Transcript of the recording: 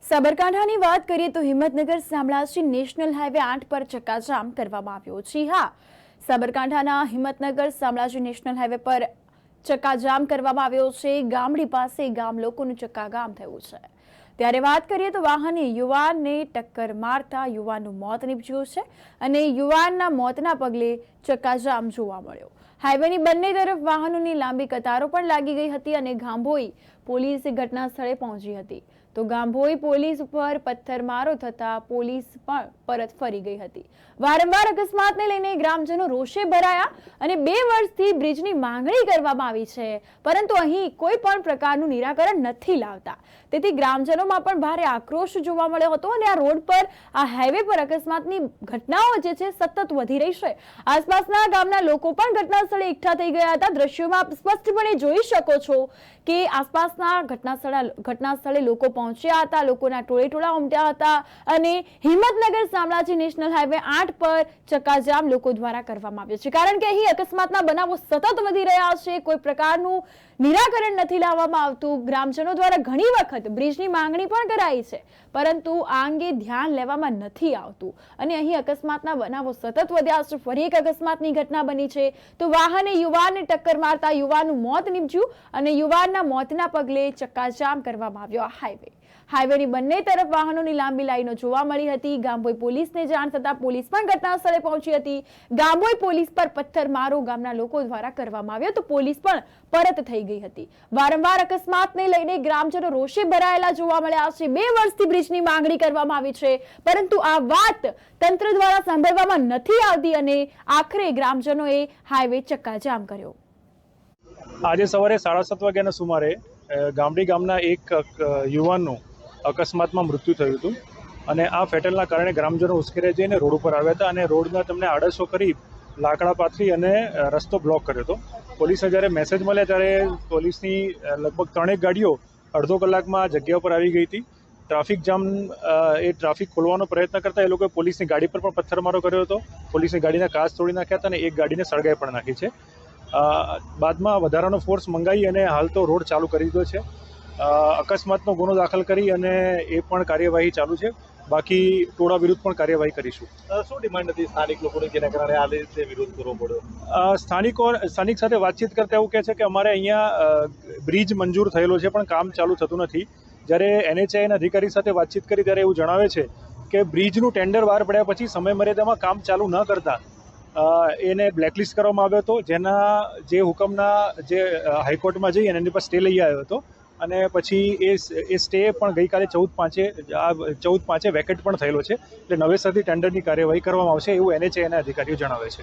સાબરકાંઠાની વાત કરીએ તો હિંમતનગર શામળાજી નેશનલ હાઈવે 8 પર ચક્કાજામ કરવામાં આવ્યો છે। સાબરકાંઠાના હિંમતનગર શામળાજી નેશનલ હાઈવે પર ચક્કાજામ કરવામાં આવ્યો છે। ગામડી પાસે ગામ લોકોનું ચક્કાજામ થયું છે। ત્યારે વાત કરીએ તો વાહને યુવાનને ટક્કર મારતા યુવાનનું મોત નીપજ્યું છે અને યુવાનના મોતના પગલે ચક્કાજામ જોવા મળ્યો। હાઈવેની બંને તરફ વાહનોની લાંબી કતારો પણ લાગી ગઈ હતી અને ગાંભોઈ પોલીસ ઘટના સ્થળે પહોંચી હતી તો ગાંભોઈ પોલીસ ઉપર પથ્થરમારો થતા પોલીસ પણ પરત ફરી ગઈ હતી। વારંવાર અકસ્માતને લઈને ગ્રામજનો રોષે ભરાયા અને 2 વર્ષથી બ્રિજની માંગણી કરવામાં આવી છે, પરંતુ અહીં કોઈ પણ પ્રકારનું નિરાકરણ નથી લાવતા। તેથી ગ્રામજનોમાં પણ ભારે આક્રોશ જોવા મળ્યો હતો અને આ રોડ પર આ હાઈવે પર અકસ્માતની ઘટનાઓ જે છે સતત વધી રહી છે। આસપાસના ગામના લોકો પણ ઘટના સ્થળે એકઠા થઈ ગયા હતા। દ્રશ્યોમાં આપ સ્પષ્ટપણે જોઈ શકો છો કે આસપાસના ઘટના સ્થળે લોકો પહોંચ્યા હતા, લોકોના ટોળે ઉમટ્યા હતા અને હિંમતનગર શામળાજી નેશનલ હાઈવે 8 પર ચક્કાજામ લોકો દ્વારા કરવામાં આવ્યો છે, કારણ કે અહીં અકસ્માતના બનાવો સતત વધી રહ્યા છે। કોઈ પ્રકારનું નિરાકરણ નથી લાવવામાં આવતું। ગ્રામજનો દ્વારા ઘણી વખત બ્રિજની માંગણી પણ કરાઈ છે, પરંતુ આ અંગે ધ્યાન લેવામાં નથી આવતું અને અહીં અકસ્માતના બનાવો સતત વધ્યા છે। ફરી એક અકસ્માતની ઘટના બની છે તો વાહને યુવાનને ટક્કર મારતા યુવાનનું મોત નીપજ્યું અને યુવાનના મોતના પગલે ચક્કાજામ કરવામાં આવ્યો। હાઈવેની બંને તરફ વાહનોની લાંબી લાઈનો જોવા મળી હતી। ગાંભોઈ પોલીસને જાણ થતા પોલીસ પણ ઘટના સ્થળે પહોંચી હતી। ગાંભોઈ પોલીસ પર પથ્થરમારો ગામના લોકો દ્વારા કરવામાં આવ્યો તો પોલીસ પણ પરત થઈ ગઈ હતી। વારંવાર અકસ્માતને લઈને ગ્રામજનો રોષે ભરાયેલા જોવા મળ્યા છે। 2 વર્ષથી બ્રિજની માંગણી કરવામાં આવી છે, પરંતુ આ વાત તંત્ર દ્વારા સાંભળવામાં નથી આવતી અને આખરે ગ્રામજનોએ હાઈવે ચક્કાજામ કર્યો। આજે સવારે 7:30 વાગ્યાના સુમારે ગામડી ગામના એક યુવાનનું અકસ્માતમાં મૃત્યુ થયું હતું અને આ ફેટલના કારણે ગ્રામજનો ઉશ્કેરાઈ જઈને રોડ ઉપર આવ્યા હતા અને રોડના તેમને આડસો કરી લાકડા પાથરી અને રસ્તો બ્લોક કર્યો હતો। પોલીસને જ્યારે મેસેજ મળ્યા ત્યારે પોલીસની લગભગ 3 ગાડીઓ અડધો કલાકમાં જગ્યા પર આવી ગઈ હતી। ટ્રાફિક જામ ટ્રાફિક ખોલવાનો પ્રયત્ન કરતા એ લોકોએ પોલીસની ગાડી પર પણ પથ્થરમારો કર્યો હતો। પોલીસની ગાડીના કાચ તોડી નાખ્યા હતા અને એક ગાડીને સળગાઈ પણ નાખી છે। બાદમાં વધારાનો ફોર્સ મંગાવી અને હાલ તો રોડ ચાલુ કરી દીધો છે। અકસ્માતનો ગુનો દાખલ કરી અને એ પણ કાર્યવાહી ચાલુ છે। બાકી ટોળા વિરુદ્ધ પણ કાર્યવાહી કરીશું। શું ડિમાન્ડ હતી સ્થાનિક લોકોની જેના કારણે આ રીતે વિરોધ કરવો પડ્યો? સ્થાનિક સાથે વાતચીત કરતા એવું કહે છે કે અમારે અહીંયા બ્રિજ મંજૂર થયેલો છે પણ કામ ચાલુ થતું નથી। જ્યારે NHAIના અધિકારી સાથે વાતચીત કરી ત્યારે એવું જણાવે છે કે બ્રિજનું ટેન્ડર બહાર પડ્યા પછી સમય મર્યાદામાં કામ ચાલુ ન કરતા એને બ્લેકલિસ્ટ કરવામાં આવ્યો હતો, જેના જે હુકમના જે હાઈકોર્ટમાં જઈ અને એની પર સ્ટે લઈ આવ્યો હતો અને પછી એ સ્ટે પણ ગઈકાલે 14/5 વેકેટ પણ થયેલો છે। એટલે નવેસરથી ટેન્ડરની કાર્યવાહી કરવામાં આવશે એવું NHAIના અધિકારીઓ જણાવે છે।